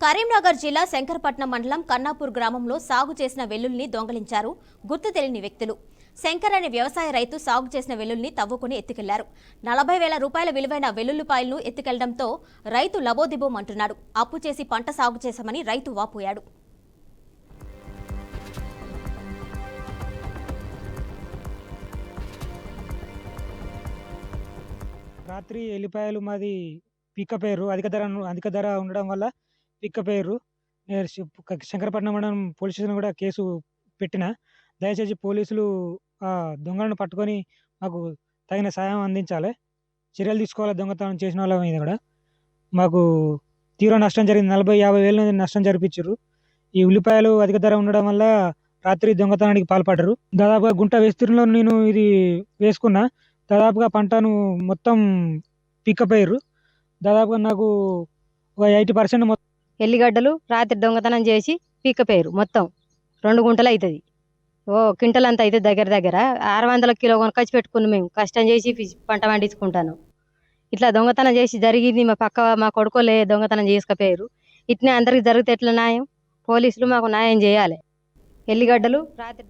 కరీంనగర్ జిల్లా శంకరపట్నం మండలం కన్నాపూర్ గ్రామంలో సాగు చేసిన వెల్లుల్ని దొంగలించారు గుర్తు తెలియని వ్యక్తులు. శంకర్ అనే వ్యవసాయ రైతు సాగు చేసిన వెల్లుల్ని తవ్వుకుని ఎత్తుకెళ్లారు. 40,000 రూపాయల విలువైన వెల్లుల్లిపాయలను ఎత్తుకెళ్లడంతో రైతు లబోదిబోం అంటున్నాడు. అప్పు చేసి పంట సాగు చేశామని రైతు వాపోయాడు. రాత్రి ఎల్లిపాయలు మాది పిక్కపేరు అధిక ధర ఉండడం వల్ల పిక్కపేరు. నేను శంకరపట్నం మండలం పోలీస్ స్టేషన్ కూడా కేసు పెట్టిన. దయచేసి పోలీసులు ఆ దొంగలను పట్టుకొని మాకు తగిన సాయం అందించాలి. చర్యలు తీసుకోవాలి. దొంగతనం చేసిన వాళ్ళ మీద కూడా మాకు తీవ్ర నష్టం జరిగింది. 40,000-50,000 వేలు నష్టం జరిపించారు. ఈ ఉల్లిపాయలు అధిక ధర ఉండడం వల్ల రాత్రి దొంగతనానికి పాల్పడ్డారు. దాదాపుగా గుంట విస్తీర్ణంలో నేను ఇది వేసుకున్నా. దాదాపుగా పంటను మొత్తం పిక్కపోయారు. దాదాపుగా నాకు ఒక 80% ఎల్లిగడ్డలు రాత్రి దొంగతనం చేసి పీక్కపోయారు. మొత్తం 2 గుంటలు అవుతుంది. క్వింటల్ అంత అయితే దగ్గర 600 కిలో కొనుకొచ్చి పెట్టుకున్నాం. మేము కష్టం చేసి పంట పండించుకుంటాను. ఇట్లా దొంగతనం చేసి జరిగింది. మా కొడుకోలే దొంగతనం చేసుకపోయారు. ఇట్నే అందరికి జరిగితే ఎట్లా న్యాయం? పోలీసులు మాకు న్యాయం చేయాలి. ఎల్లిగడ్డలు రాత్రి